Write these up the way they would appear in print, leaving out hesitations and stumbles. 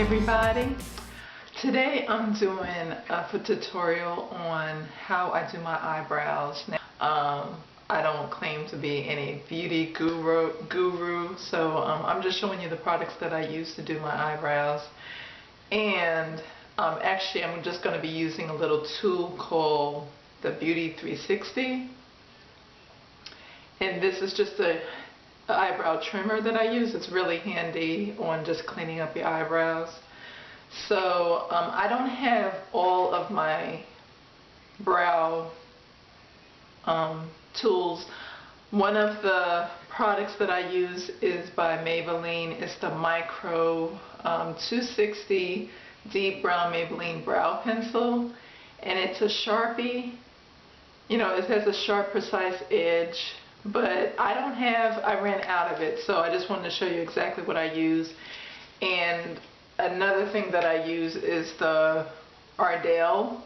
everybody. Today I'm doing a tutorial on how I do my eyebrows. Now, I don't claim to be any beauty guru, so I'm just showing you the products that I use to do my eyebrows. And actually I'm just going to be using a little tool called the Beauty 360. And this is just a eyebrow trimmer that I use. It's really handy on just cleaning up your eyebrows. So I don't have all of my brow tools. One of the products that I use is by Maybelline. It's the Micro 260 Deep Brown Maybelline Brow Pencil, and it's a Sharpie. You know, it has a sharp, precise edge, but I ran out of it, so I just wanted to show you exactly what I use. And another thing that I use is the Ardell,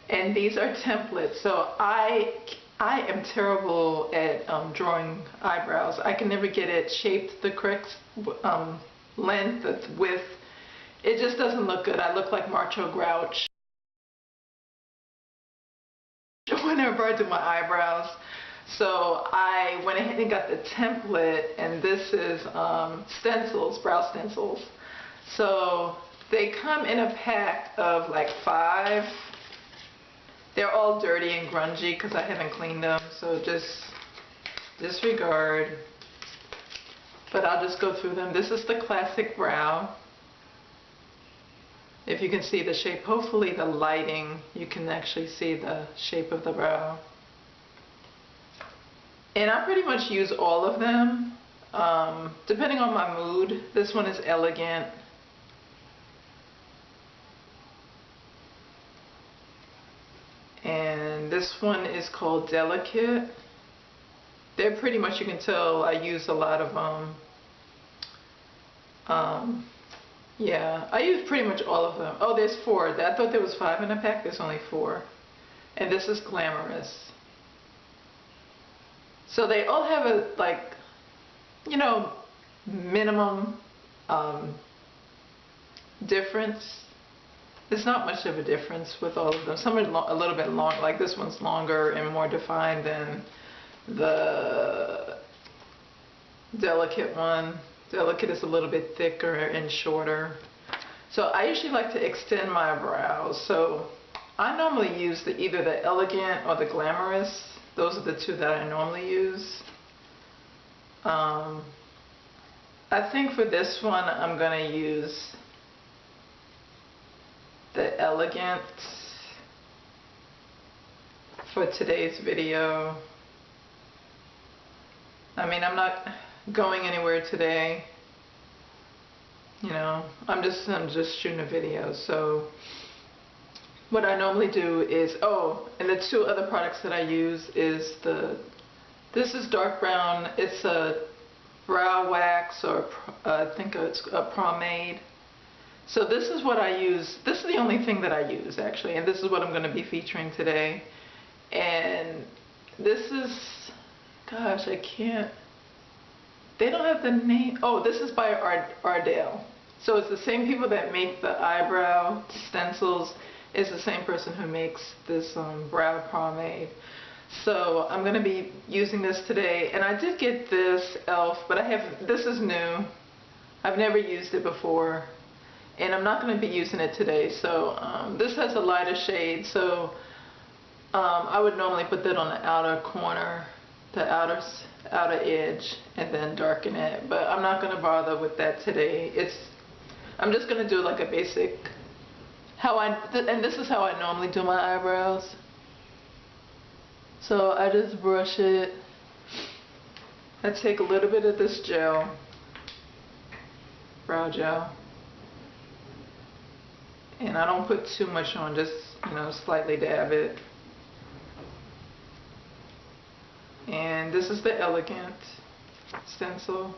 and these are templates. So I am terrible at drawing eyebrows. I can never get it shaped the correct length, width. It just doesn't look good. I look like Macho Grouch whenever I do my eyebrows. So I went ahead and got the template, and this is stencils, brow stencils. So they come in a pack of like 5. They're all dirty and grungy because I haven't cleaned them, so just disregard. But I'll just go through them. This is the classic brow. If you can see the shape, hopefully the lighting, you can actually see the shape of the brow. And I pretty much use all of them, depending on my mood. This one is Elegant. And this one is called Delicate. They're pretty much, you can tell I use a lot of yeah, I use pretty much all of them. Oh, there's 4. I thought there was 5 in a pack. There's only 4. And this is Glamorous. So they all have a, like, you know, minimum difference. There's not much of a difference with all of them. Some are a little bit long, like this one's longer and more defined than the Delicate one. Delicate is a little bit thicker and shorter. So I usually like to extend my brows. So I normally use either the Elegant or the Glamorous. Those are the 2 that I normally use. I think for this one I'm going to use the Elegant for today's video. I mean, I'm not going anywhere today. You know, I'm just shooting a video. So what I normally do is, and the 2 other products that I use is this is dark brown. It's a brow wax, or I think it's a pomade. So this is what I use. This is the only thing that I use, actually, and this is what I'm going to be featuring today. And this is, gosh, I can't, they don't have the name. Oh, this is by Ardell. So it's the same people that make the eyebrow stencils. It's the same person who makes this brow pomade. So I'm going to be using this today. And I did get this e.l.f., but this is new. I've never used it before. And I'm not going to be using it today. So this has a lighter shade. So I would normally put that on the outer corner, the outer edge, and then darken it. But I'm not going to bother with that today. I'm just going to do like a basic, and this is how I normally do my eyebrows. So I just brush it. I take a little bit of this gel, brow gel, and I don't put too much on, just, you know, slightly dab it. And this is the Elegant stencil.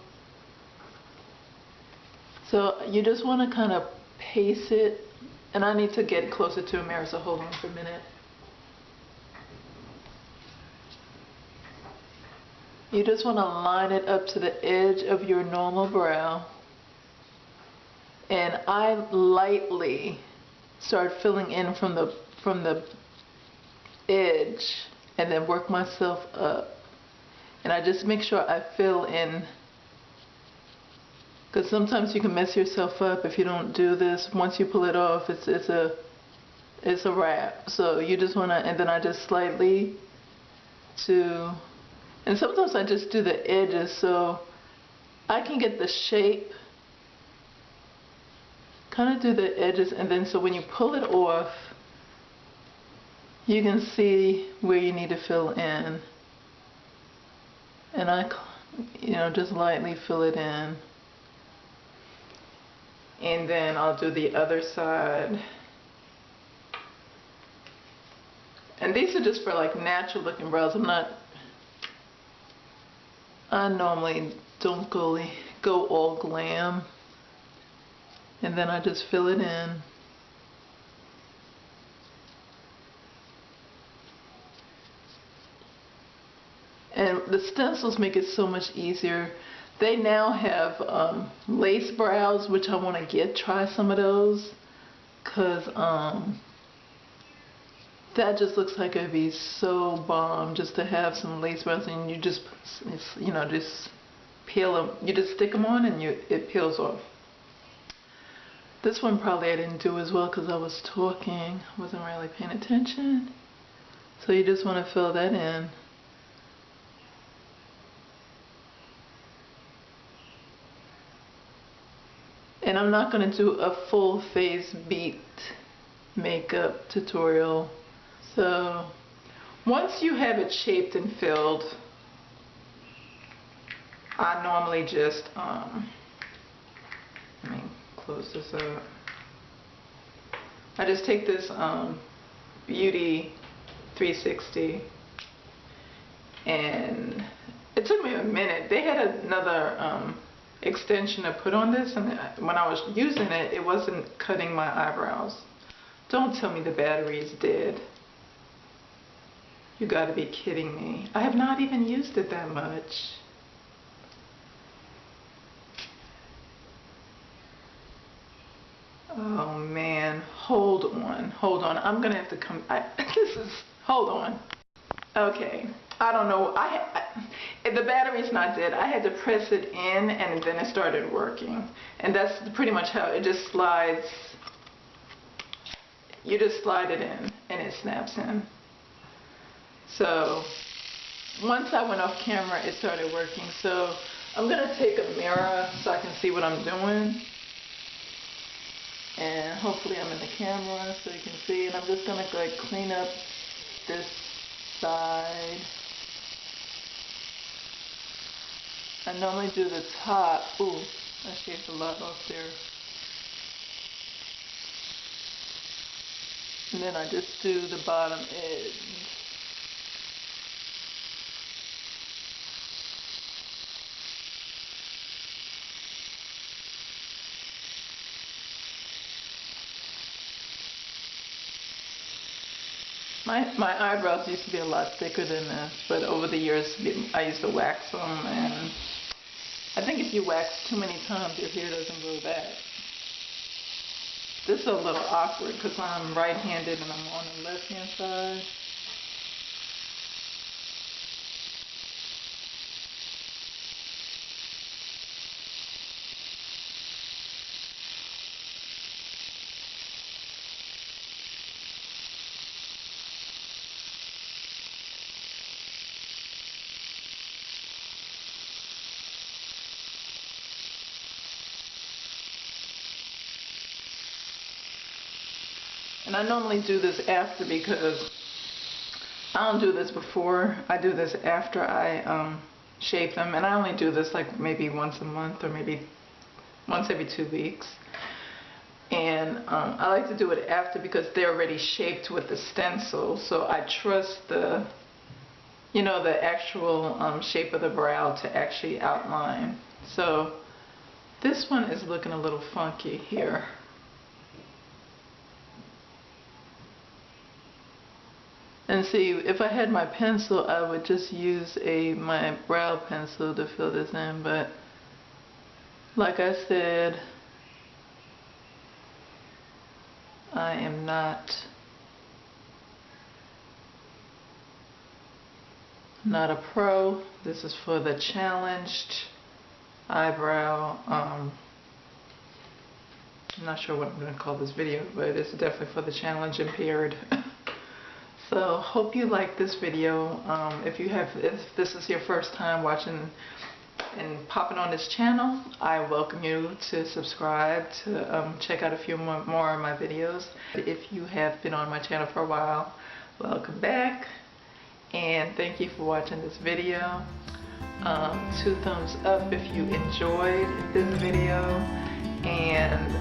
So you just want to kind of paste it, and I need to get closer to a mirror, so hold on for a minute. You just want to line it up to the edge of your normal brow. And I lightly start filling in from the edge and then work myself up. And I just make sure I fill in, because sometimes you can mess yourself up if you don't do this. Once you pull it off, it's a wrap. So you just want to, and then I just slightly and sometimes I just do the edges so I can get the shape, kind of do the edges, and then so when you pull it off, you can see where you need to fill in. And I, just lightly fill it in. And then I'll do the other side. And these are just for like natural looking brows. I normally don't go all glam. And then I just fill it in. And the stencils make it so much easier. They now have lace brows, which I want to try some of those, because that just looks like it'd be so bomb just to have some lace brows, and you just peel them. You just stick them on and it peels off. This one probably I didn't do as well because I was talking, wasn't really paying attention. So you just want to fill that in. And I'm not going to do a full face beat makeup tutorial. So once you have it shaped and filled, I normally just, let me close this up. I just take this Beauty 360, and it took me a minute. They had another extension to put on this, and when I was using it, it wasn't cutting my eyebrows. Don't tell me the battery is dead. You gotta be kidding me. I have not even used it that much. Oh man, hold on. I'm gonna have to come, hold on. Okay, I don't know, the battery's not dead. I had to press it in and then it started working. And that's pretty much how it just slides. You just slide it in and it snaps in. So once I went off camera, it started working. So I'm gonna take a mirror so I can see what I'm doing. And hopefully I'm in the camera so you can see. And I'm just gonna like clean up this side. I normally do the top. Ooh, I shaved a lot off there. And then I just do the bottom edge. My eyebrows used to be a lot thicker than this, but over the years I used to wax them, and I think if you wax too many times, your hair doesn't grow back. This is a little awkward because I'm right-handed and I'm on the left-hand side. And I normally do this after because I don't do this before. I do this after I shape them. And I only do this like maybe once a month or maybe once every 2 weeks. And I like to do it after because they're already shaped with the stencil. So I trust the actual shape of the brow to actually outline. So this one is looking a little funky here. And see, if I had my pencil, I would just use my brow pencil to fill this in, but like I said, I am not a pro. This is for the challenged eyebrow. I'm not sure what I'm going to call this video, but it's definitely for the challenge impaired. So hope you like this video. If this is your first time watching and popping on this channel, I welcome you to subscribe, to check out a few more of my videos. If you have been on my channel for a while, welcome back, and thank you for watching this video. 2 thumbs up if you enjoyed this video, and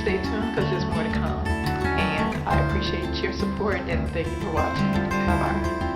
stay tuned because there's more to come. And I appreciate your support, and thank you for watching. Bye bye.